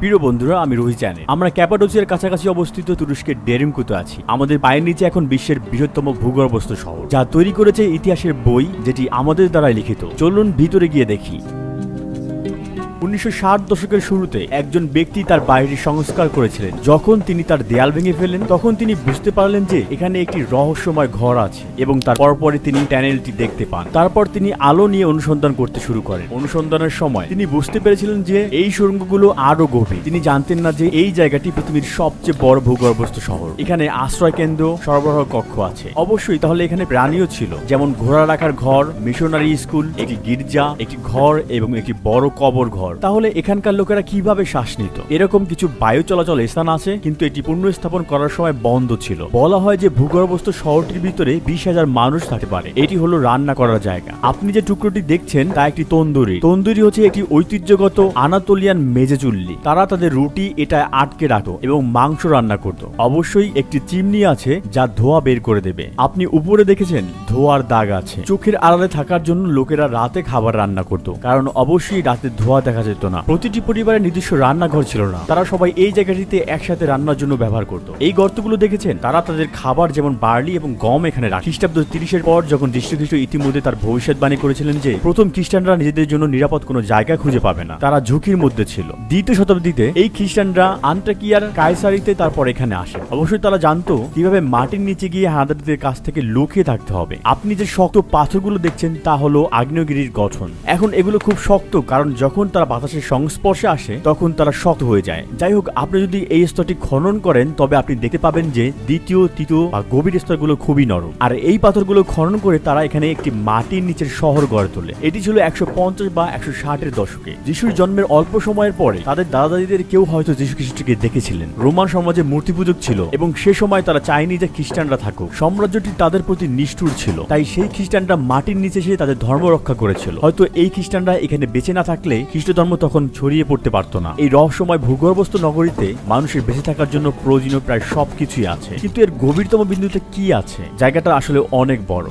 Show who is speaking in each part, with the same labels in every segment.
Speaker 1: প্রিয় বন্ধুরা, আমি রোহিত চ্যানেল। আমরা ক্যাপাডোসিয়ার কাছাকাছি অবস্থিত তুরস্কের ডেরিমকুতে আছি। আমাদের পায়ের নিচে এখন বিশ্বের বৃহত্তম ভূগর্ভস্থ শহর, যা তৈরি করেছে ইতিহাসের বই, যেটি আমাদের দ্বারাই লিখিত। চলুন ভিতরে গিয়ে দেখি। 1960 দশকের শুরুতে একজন ব্যক্তি তার বাড়িটি সংস্কার করেছিলেন। যখন তিনি তার দেয়াল ভেঙে ফেলেন, তখন তিনি বুঝতে পারলেন যে এখানে একটি রহস্যময় ঘর আছে, এবং তার পরপরই তিনি টানেলটি দেখতে পান। তারপর তিনি আলো নিয়ে অনুসন্ধান করতে শুরু করেন। অনুসন্ধানের সময় তিনি বুঝতে পেরেছিলেন যে এই সুড়ঙ্গগুলো আরো গভীর। তিনি জানতেন না যে এই জায়গাটি পৃথিবীর সবচেয়ে বড় ভূগর্ভস্থ শহর। এখানে আশ্রয় কেন্দ্র, সরবরাহ কক্ষ আছে। অবশ্যই তাহলে এখানে প্রাণীও ছিল, যেমন ঘোড়া রাখার ঘর, মিশনারি স্কুল, একটি গির্জা, একটি ঘর এবং একটি বড় কবর ঘর। তাহলে এখানকার লোকেরা কিভাবে শ্বাস নিত? এরকম কিছু বায়ু চলাচল স্থান আছে, কিন্তু এটি পুনঃস্থাপন করার সময় বন্ধ ছিল। বলা হয় যে ভূগর্ভস্থ শহরটির ভিতরে 20,000 মানুষ থাকতে পারে। এটি হলো রান্না করার জায়গা। আপনি যে টুকরোটি দেখছেন তা একটি তন্দুরি। তন্দুরি হচ্ছে একটি ঐতিহ্যগত আনাতোলিয়ান মেজে চুল্লি। তারা তাদের রুটি এটায় আটকে রাখত এবং মাংস রান্না করত। অবশ্যই একটি চিমনি আছে যা ধোঁয়া বের করে দেবে। আপনি উপরে দেখেছেন ধোঁয়ার দাগ আছে। চোখের আড়ালে থাকার জন্য লোকেরা রাতে খাবার রান্না করত, কারণ অবশ্যই রাতে ধোঁয়া দেখা যেত না। প্রতিটি পরিবারের নিজস্ব রান্নাঘর ছিল না। তারা সবাই এই জায়গাটিতে একসাথে রান্নার জন্য ব্যবহার করত। এই গর্তগুলো দেখেছেন? তারা তাদের খাবার যেমন বার্লি এবং গম এখানে রাখে। খ্রিস্টাব্দ 30-এর পর যখন যীশু খ্রিস্ট ইতিমধ্যে তার ভবিষ্যৎবাণী করেছিলেন যে প্রথম খ্রিস্টানরা নিজেদের জন্য নিরাপদ কোনো জায়গা খুঁজে পাবে না, তারা ঝুঁকির মধ্যে ছিল। 2য় শতাব্দীতে এই খ্রিস্টানরা আন্টাকিয়ার কায়সারিতে তারপর এখানে আসে। অবশ্যই তারা জানতো কিভাবে মাটির নিচে গিয়ে হানাদারদের কাছ থেকে লুকিয়ে থাকতে হবে। আপনি যে শক্ত পাথরগুলো দেখছেন তা হলো আগ্নেয়গিরির গঠন। এখন এগুলো খুব শক্ত, কারণ যখন তারা বাতাসের সংস্পর্শে আসে তখন তারা শক্ত হয়ে যায়। যাই হোক, আপনি যদি এই স্তরটি খনন করেন তবে আপনি দেখতে পাবেন যে দ্বিতীয়, তৃতীয় বা গভীর স্তরগুলো খুবই নরম। আর এই পাথরগুলো খনন করে তারা এখানে একটি মাটির নিচের শহর গড়ে তোলে। এটি ছিল 150 বা 160-এর দশকে। যিশুর জন্মের অল্প সময়ের পরে তাদের দাদা দাদিদের কেউ হয়তো যিশু খ্রিস্টকে দেখেছিলেন। রোমান সমাজে মূর্তি পূজক ছিল এবং সে সময় তারা চায়নি যে খ্রিস্টানরা থাকুক। সাম্রাজ্যটি তাদের প্রতি নিষ্ঠুর ছিল, তাই সেই খ্রিস্টানরা মাটির নিচে এসে তাদের ধর্ম রক্ষা করেছিল। হয়তো এই খ্রিস্টানরা এখানে বেঁচে না থাকলে খ্রিস্ট ধর্ম তখন ছড়িয়ে পড়তে পারতো না। এই রহস্যময় ভূগর্ভস্থ নগরীতে মানুষের বেঁচে থাকার জন্য প্রয়োজনীয় প্রায় সবকিছুই আছে, কিন্তু এর গভীরতম বিন্দুতে কি আছে? জায়গাটা আসলে অনেক বড়।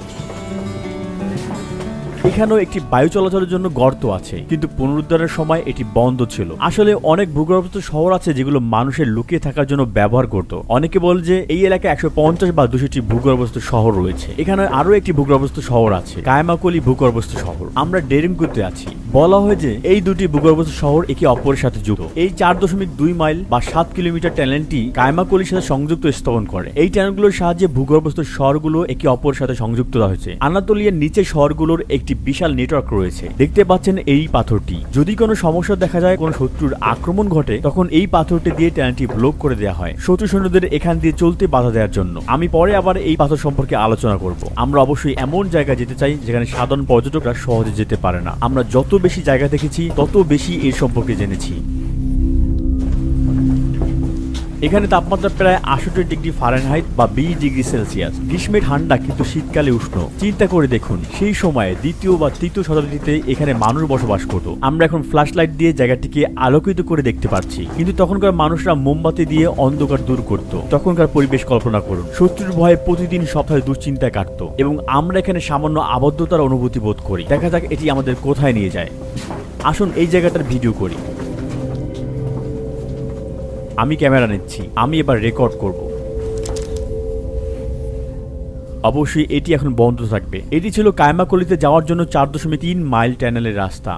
Speaker 1: এখানেও একটি বায়ু চলাচলের জন্য গর্ত আছে, কিন্তু পুনরুদ্ধারের সময় এটি বন্ধ ছিল। আসলে অনেক ভূগর্ভস্থ শহর আছে যেগুলো মানুষের লুকিয়ে থাকার জন্য ব্যবহার করত। অনেকে বলে যে এই এলাকায় 150 বা 200টি ভূগর্ভস্থ শহর রয়েছে। এখানে আরো একটি ভূগর্ভস্থ শহর আছে, কায়ামাকলি ভূগর্ভস্থ শহর। আমরা ডেরিমকুতে আছি। বলা হয় যে এই দুটি ভূগর্ভস্থ শহর একে অপরের সাথে যুক্ত। এই 4.2 মাইল বা 7 কিলোমিটার টানেলটি কায়ামাকলির সাথে সংযুক্ত স্থাপন করে। এই টানেলগুলোর সাহায্যে ভূগর্ভস্থ শহরগুলো একে অপরের সাথে সংযুক্ত হয়েছে। আনাতোলিয়ার নিচে শহরগুলোর একটি বিশাল নেটওয়ার্ক রয়েছে। দেখতে পাচ্ছেন এই পাথরটি। যদি কোনো সমস্যা দেখা যায়, কোনো শত্রুর আক্রমণ ঘটে, তখন এই পাথরটি দিয়ে টানেলটি ব্লক করে দেওয়া হয় শত্রু সৈন্যদের এখান দিয়ে চলতে বাধা দেওয়ার জন্য। আমি পরে আবার এই পাথর সম্পর্কে আলোচনা করব। আমরা অবশ্যই এমন জায়গায় যেতে চাই যেখানে সাধারণ পর্যটকরা সহজে যেতে পারে না। আমরা যত বেশি জায়গা দেখেছি তত বেশি এর সম্পর্কে জেনেছি। এখানে তাপমাত্রা প্রায় 68 ডিগ্রি ফারেনহাইট বা 20 ডিগ্রি সেলসিয়াস। গ্রীষ্মে ঠান্ডা, কিন্তু শীতকালে উষ্ণ। চিন্তা করে দেখুন, সেই সময়ে 2য় বা 3য় শতাব্দীতে এখানে মানুষ বসবাস করত। আমরা এখন ফ্ল্যাশ লাইট দিয়ে জায়গাটিকে আলোকিত করে দেখতে পাচ্ছি, কিন্তু তখনকার মানুষরা মোমবাতি দিয়ে অন্ধকার দূর করত। তখনকার পরিবেশ কল্পনা করুন। শত্রুর ভয়ে প্রতিদিন সপ্তাহে দুশ্চিন্তায় কাটত, এবং আমরা এখানে সামান্য আবদ্ধতার অনুভূতি বোধ করি। দেখা যাক এটি আমাদের কোথায় নিয়ে যায়। আসুন এই জায়গাটার ভিডিও করি। আমি ক্যামেরা নিচ্ছি, আমি এবার রেকর্ড করব। অবশ্যই এটি এখন বন্ধ থাকবে। এটি ছিল কায়ামাকলিতে যাওয়ার জন্য 4.3 মাইল টানেলের রাস্তা।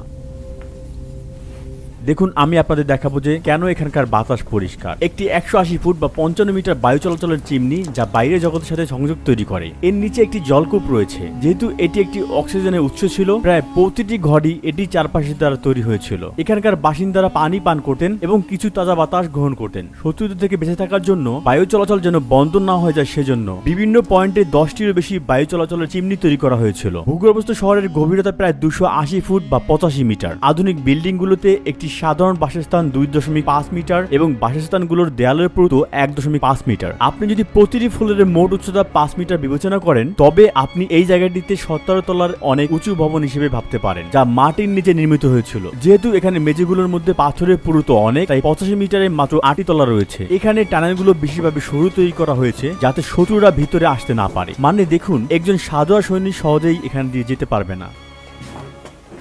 Speaker 1: দেখুন, আমি আপনাদের দেখাবো যে কেন এখানকার বাতাস পরিষ্কার। একটি 180 ফুট বা 55 মিটার বায়ু চলাচলের চিমনি, যা বাইরের জগতের সাথে সংযোগ তৈরি করে। এর নিচে একটি জলকূপ রয়েছে। যেহেতু এটি একটি অক্সিজেনের উৎস ছিল, প্রায় প্রতিটি ঘরই এটি চারপাশের দ্বারা তৈরি হয়েছিল। এখানকার বাসিন্দারা পানি পান করতেন এবং কিছু তাজা বাতাস গ্রহণ করতেন। শত্রুদের থেকে বেঁচে থাকার জন্য বায়ু চলাচল যেন বন্ধ না হয়ে যায়, সেজন্য বিভিন্ন পয়েন্টে 10টিরও বেশি বায়ু চলাচলের চিমনি তৈরি করা হয়েছিল। ভূগর্ভস্থ শহরের গভীরতা প্রায় 280 ফুট বা 85 মিটার। আধুনিক বিল্ডিংগুলোতে একটি সাধারণ বাসস্থান 2.5 মিটার এবং বাসস্থানগুলোর দেয়ালের পুরুত্ব 1.5 মিটার। আপনি যদি প্রতিটি ফ্লোরের মোট উচ্চতা 5 মিটার বিবেচনা করেন, তবে আপনি এই জায়গাটিতে 17 তলার অনেক উঁচু ভবন হিসেবে ভাবতে পারেন, যা মাটির নিচে নির্মিত হয়েছিল। যেহেতু এখানে মেঝেগুলোর মধ্যে পাথরের পুরুত্ব অনেক, তাই 85 মিটারে মাত্র 8টি তলা রয়েছে। এখানে টানেলগুলো বেশিরভাবে সরু তৈরি করা হয়েছে, যাতে শত্রুরা ভিতরে আসতে না পারে। মানে দেখুন, একজন সাধারণ সৈনিক সহজেই এখান দিয়ে যেতে পারবে না।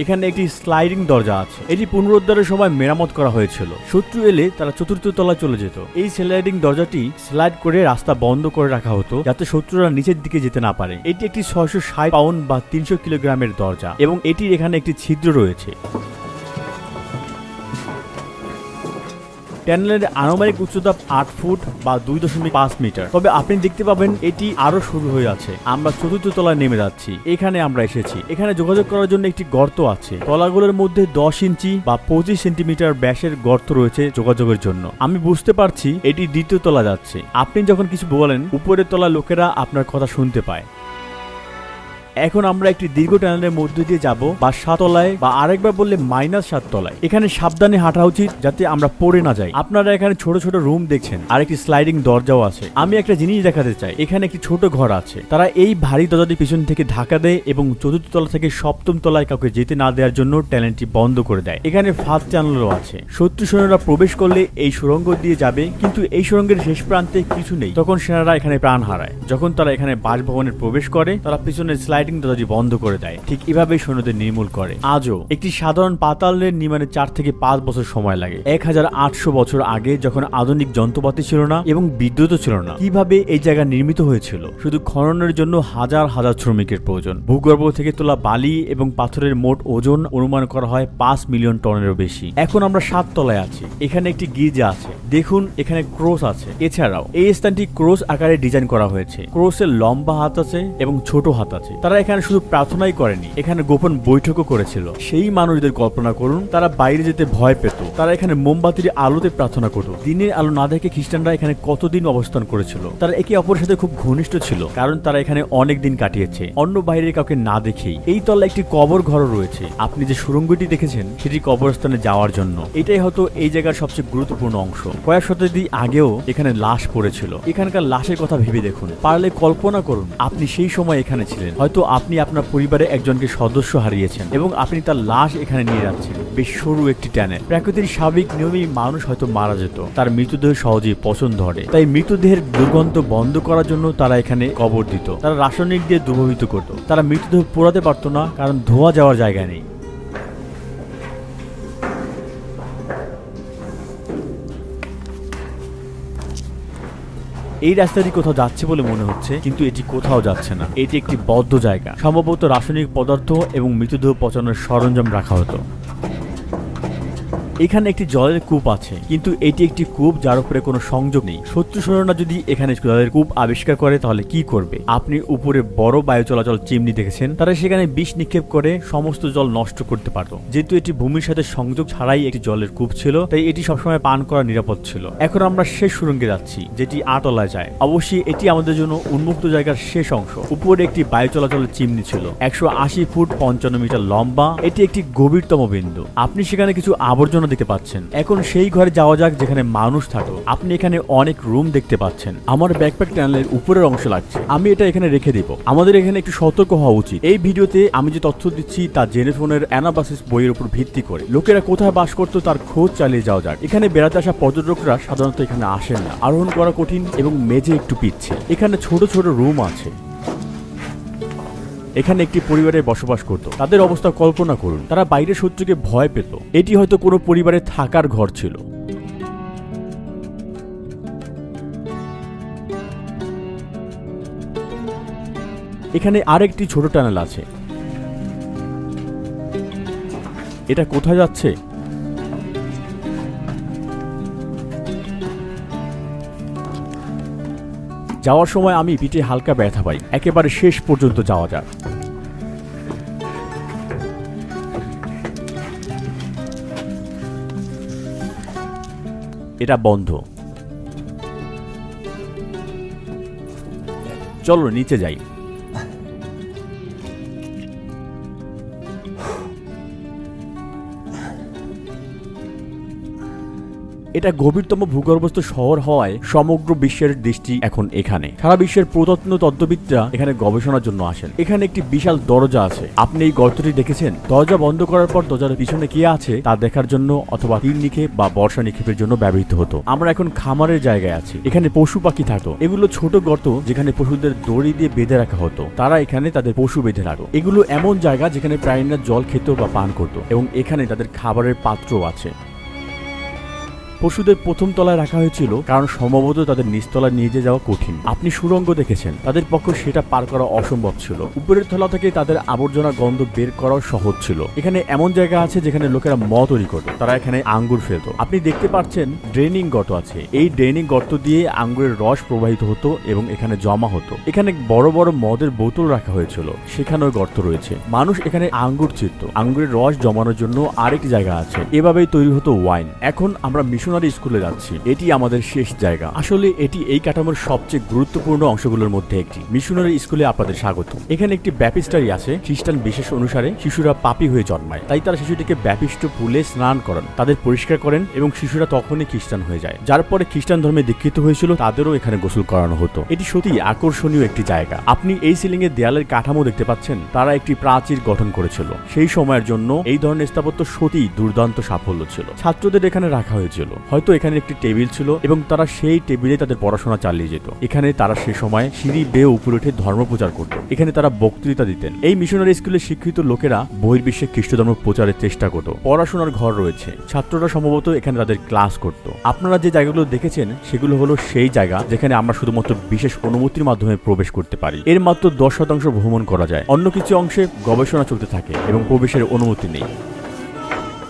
Speaker 1: এখানে একটি স্লাইডিং দরজা আছে। এটি পুনরুদ্ধারের সময় মেরামত করা হয়েছিল। শত্রু এলে তারা চতুর্থ তলায় চলে যেত। এই স্লাইডিং দরজাটি স্লাইড করে রাস্তা বন্ধ করে রাখা হতো যাতে শত্রুরা নিচের দিকে যেতে না পারে। এটি একটি 660 পাউন্ড বা 300 কিলোগ্রামের দরজা এবং এটির এখানে একটি ছিদ্র রয়েছে। টানেলের আনুমানিক উচ্চতা 8 ফুট বা 2.5 মিটার। তবে আপনি দেখতে পাবেন এটি আরো শুরু হয়ে আছে। আমরা চতুর্থ তলায় নেমে যাচ্ছি। এখানে আমরা এসেছি। এখানে যোগাযোগ করার জন্য একটি গর্ত আছে। তলাগুলোর মধ্যে 10 ইঞ্চি বা 25 সেন্টিমিটার ব্যাসের গর্ত রয়েছে যোগাযোগের জন্য। আমি বুঝতে পারছি এটি দ্বিতীয় তলা যাচ্ছে। আপনি যখন কিছু বলেন উপরের তলা লোকেরা আপনার কথা শুনতে পায়। এখন আমরা একটি দীর্ঘ টানেলের মধ্যে দিয়ে যাব বা 7 তলায় বা আরেকবার বললে -7 তলায়। এখানে সাবধানে হাঁটা উচিত যাতে আমরা পড়ে না যাই। আপনারা এখানে ছোট ছোট রুম দেখছেন আর একটি স্লাইডিং দরজাও আছে। আমি একটা জিনিস দেখাতে চাই। এখানে একটি ছোট ঘর আছে। তারা এই ভারী দরজাটি পিছন থেকে ধাক্কা দেয় এবং চতুর্থ তলা থেকে সপ্তম তলায় কাউকে যেতে না দেওয়ার জন্য টানেলটি বন্ধ করে দেয়। এখানে ফাস্ট চ্যানেলও আছে। শত্রু সৈন্যরা প্রবেশ করলে এই সুড়ঙ্গ দিয়ে যাবে, কিন্তু এই সুড়ঙ্গের শেষ প্রান্তে কিছু নেই। তখন সেনারা এখানে প্রাণ হারায়। যখন তারা এখানে বাসভবনে প্রবেশ করে তারা পিছনের স্লাইডিং দরজাটি বন্ধ করে দেয়। ঠিক এভাবেই সৈন্যদের নির্মূল করে। আজও একটি সাধারণ পাতাল রেল নির্মাণে 4 থেকে 5 বছর সময় লাগে। 1800 বছর আগে যখন আধুনিক যন্ত্রপাতি ছিল না এবং বিদ্যুৎও ছিল না, কিভাবে এই জায়গা নির্মিত হয়েছিল? শুধু খননের জন্য হাজার হাজার শ্রমিকের প্রয়োজন। ভূগর্ভ থেকে তোলা বালি এবং পাথরের মোট ওজন অনুমান করা হয় 5 মিলিয়ন টনেরও বেশি। এখন আমরা 7 তলায় আছি। এখানে একটি গির্জা আছে। দেখুন এখানে ক্রস আছে। এছাড়াও এই স্থানটি ক্রস আকারে ডিজাইন করা হয়েছে। ক্রসের লম্বা হাত আছে এবং ছোট হাত আছে। তারা এখানে শুধু প্রার্থনাই করেনি, এখানে গোপন বৈঠকও করেছিল। সেই মানুষদের কল্পনা করুন, তারা বাইরে যেতে ভয় পেত। তারা এখানে মোমবাতির আলোতে প্রার্থনা করত। দিনের আলো না দেখে খ্রিস্টানরা এখানে কতদিন অবস্থান করেছিল। তারা একে অপরের সাথে খুব ঘনিষ্ঠ ছিল, কারণ তারা এখানে অনেক দিন কাটিয়েছে অন্য বাইরের কাউকে না দেখেই। এই তলায় একটি কবর ঘরও রয়েছে। আপনি যে সুড়ঙ্গটি দেখেছেন সেটি কবরস্থানে যাওয়ার জন্য। এটাই হয়তো এই জায়গার সবচেয়ে গুরুত্বপূর্ণ অংশ। কয়েক শতাব্দী আগেও এখানে লাশ পড়েছিল। এখানকার লাশের কথা ভেবে দেখুন। পারলে কল্পনা করুন আপনি সেই সময় এখানে ছিলেন। হয়তো আপনি আপনার পরিবারে একজনকে সদস্য হারিয়েছেন এবং আপনি তার লাশ এখানে নিয়ে যাচ্ছেন। বেশ সরু একটি টানেল। প্রকৃতির স্বাভাবিক নিয়মেই মানুষ হয়তো মারা যেত, তার মৃতদেহ সহজেই পচন ধরে। তাই মৃতদেহের দুর্গন্ধ বন্ধ করার জন্য তারা এখানে কবর দিত। তারা রাসায়নিক দিয়ে দুর্গন্ধ করত। তারা মৃতদেহ পোড়াতে পারত না, কারণ ধোয়া যাওয়ার জায়গা নেই। এই রাস্তাটি কোথাও যাচ্ছে বলে মনে হচ্ছে, কিন্তু এটি কোথাও যাচ্ছে না। এটি একটি বদ্ধ জায়গা। সম্ভবত রাসায়নিক পদার্থ এবং মৃতদেহ পচানোর সরঞ্জাম রাখা হতো। এখানে একটি জলের কূপ আছে, কিন্তু এটি একটি কূপ যার উপরে কোনো সংযোগ নেই। শত্রু সৈন্যরা যদি এখানে জলের কূপ আবিষ্কার করে তাহলে কি করবে? আপনি উপরে বড় বায়ু চলাচল চিমনি দেখেছেন। তারা সেখানে বিষ নিক্ষেপ করে সমস্ত জল নষ্ট করতে পারত। যেহেতু এটি ভূমির সাথে সংযোগ ছাড়াই একটি জলের কূপ ছিল, তাই এটি সবসময় পান করা নিরাপদ ছিল। এখন আমরা শেষ সুড়ঙ্গে যাচ্ছি, যেটি 8 তলায় যায়। অবশ্যই এটি আমাদের জন্য উন্মুক্ত জায়গার শেষ অংশ। উপরে একটি বায়ু চলাচলের চিমনি ছিল, 180 ফুট 55 মিটার লম্বা। এটি একটি গভীরতম বিন্দু। আপনি সেখানে কিছু আবর্জনা দেখতে পাচ্ছেন। এখন সেই ঘরে যাওয়া যাক যেখানে মানুষ থাকতো। আপনি এখানে অনেক রুম দেখতে পাচ্ছেন। আমার ব্যাকপ্যাক টানেলের উপরের অংশ লাগছে। আমি এটা এখানে রেখে দেব। আমাদের এখানে একটু সতর্ক হওয়া উচিত। এই ভিডিওতে আমি যে তথ্য দিচ্ছি তা জেনেফোনের অ্যানাবাসিস বইয়ের উপর ভিত্তি করে। লোকেরা কোথায় বাস করতো তার খোঁজ চালিয়ে যাওয়া যাক। এখানে বেড়াতে আসা পর্যটকরা সাধারণত এখানে আসেন না। আরোহণ করা কঠিন এবং মেঝে একটু পিচ্ছে। এখানে ছোট ছোট রুম আছে। এখানে একটি পরিবারে বসবাস করত। তাদের অবস্থা কল্পনা করুন। তারা বাইরের শত্রুকে ভয় পেত। এটি হয়তো কোনো পরিবারে থাকার ঘর ছিল। এখানে আরেকটি ছোট টানেল আছে। এটা কোথায় যাচ্ছে? যাওয়ার সময় আমি পিঠে হালকা ব্যথা পাই। একেবারে শেষ পর্যন্ত যাওয়া যাক। এটা বন্ধ। চলো নিচে যাই। এটা গভীরতম ভূগর্ভস্থ শহর হওয়ায় সমগ্র বিশ্বের দৃষ্টি এখন এখানে। সারা বিশ্বের প্রত্ন তত্ত্ববিদরা এখানে গবেষণার জন্য আসেন। এখানে একটি বিশাল দরজা আছে। আপনি এই গর্তটি দেখেছেন? দরজা বন্ধ করার পর দরজার পিছনে কি আছে তা দেখার জন্য অথবা তীর নিক্ষেপ বা বর্ষা নিক্ষেপের জন্য ব্যবহৃত হতো। আমরা এখন খামারের জায়গায় আছি। এখানে পশু পাখি থাকতো। এগুলো ছোট গর্ত যেখানে পশুদের দড়ি দিয়ে বেঁধে রাখা হতো। তারা এখানে তাদের পশু বেঁধে রাখতো। এগুলো এমন জায়গা যেখানে প্রাণীরা জল খেত বা পান করত এবং এখানে তাদের খাবারের পাত্রও আছে। পশুদের প্রথম তলায় রাখা হয়েছিল কারণ সম্ভবত তাদের নিচতলায় নিয়ে যাওয়া কঠিন। আপনি সুড়ঙ্গ দেখেছেন, তাদের পক্ষে সেটা পার করা অসম্ভব ছিল। উপরের তলা থেকে তাদের আবর্জনা গন্ধ বের করাও সহজ ছিল। এখানে এমন জায়গা আছে যেখানে লোকেরা মদ তৈরি করত। তারা এখানে আঙ্গুর ফেলত। আপনি দেখতে পাচ্ছেন ড্রেনিং গর্ত আছে। এই ড্রেনিং গর্ত দিয়ে আঙ্গুরের রস প্রবাহিত হতো এবং এখানে জমা হতো। এখানে বড় বড় মদের বোতল রাখা হয়েছিল, সেখানেও গর্ত রয়েছে। মানুষ এখানে আঙ্গুর ছিঁড়ত। আঙ্গুরের রস জমানোর জন্য আরেকটি জায়গা আছে। এভাবেই তৈরি হতো ওয়াইন। এখন আমরা মিশনারি স্কুলে যাচ্ছি। এটি আমাদের শেষ জায়গা। আসলে এটি এই কাঠামোর সবচেয়ে গুরুত্বপূর্ণ অংশগুলোর মধ্যে একটি। মিশনারি স্কুলে আপনাদের স্বাগত। এখানে একটি ব্যাপিস্টারি আছে। খ্রিস্টান বিশেষ অনুসারে শিশুরা পাপী হয়ে জন্মায়, তাই তারা শিশুটিকে ব্যাপিষ্ট পুলে স্নান করান, তাদের পরিষ্কার করেন এবং শিশুরা তখনই খ্রিস্টান হয়ে যায়। যার পরে খ্রিস্টান ধর্মে দীক্ষিত হয়েছিল তাদেরও এখানে গোসল করানো হতো। এটি সত্যি আকর্ষণীয় একটি জায়গা। আপনি এই সিলিং এর দেয়ালের কাঠামো দেখতে পাচ্ছেন। তারা একটি প্রাচীর গঠন করেছিল। সেই সময়ের জন্য এই ধরনের স্থাপত্য সত্যি দুর্দান্ত সাফল্য ছিল। ছাত্রদের এখানে রাখা হয়েছিল। হয়তো এখানে একটি টেবিল ছিল এবং তারা সেই টেবিলে তাদের পড়াশোনা চালিয়ে যেত। এখানে তারা সে সময় সিঁড়ি বেয়ে উপরে উঠে ধর্ম প্রচার করত। এখানে তারা বক্তৃতা দিতেন। এই মিশনারি স্কুলে শিক্ষিত লোকেরা বহির্বিশ্বে খ্রিস্ট ধর্ম প্রচারের চেষ্টা করত। পড়াশোনার ঘর রয়েছে। ছাত্ররা সম্ভবত এখানে তাদের ক্লাস করত। আপনারা যে জায়গাগুলো দেখেছেন সেগুলো হলো সেই জায়গা যেখানে আমরা শুধুমাত্র বিশেষ অনুমতির মাধ্যমে প্রবেশ করতে পারি। এর মাত্র 10% ভ্রমণ করা যায়। অন্য কিছু অংশে গবেষণা চলতে থাকে এবং প্রবেশের অনুমতি নেই।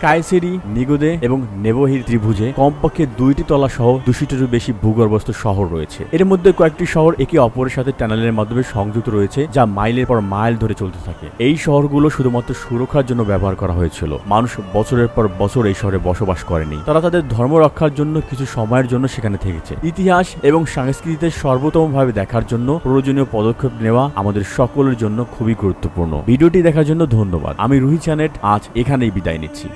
Speaker 1: কায়সেরি, নিগোদে এবং নেবোহির ত্রিভুজে কমপক্ষে 2টি তলা সহ 200-টিরও বেশি ভূগর্ভস্থ শহর রয়েছে। এর মধ্যে কয়েকটি শহর একে অপরের সাথে টানেলের মাধ্যমে সংযুক্ত রয়েছে, যা মাইলের পর মাইল ধরে চলতে থাকে। এই শহরগুলো শুধুমাত্র সুরক্ষার জন্য ব্যবহার করা হয়েছিল। মানুষ বছরের পর বছর এই শহরে বসবাস করেনি। তারা তাদের ধর্ম রক্ষার জন্য কিছু সময়ের জন্য সেখানে থেকেছে। ইতিহাস এবং সংস্কৃতিতে সর্বোত্তমভাবে দেখার জন্য প্রয়োজনীয় পদক্ষেপ নেওয়া আমাদের সকলের জন্য খুবই গুরুত্বপূর্ণ। ভিডিওটি দেখার জন্য ধন্যবাদ। আমি রুহি চ্যানেট আজ এখানেই বিদায় নিচ্ছি।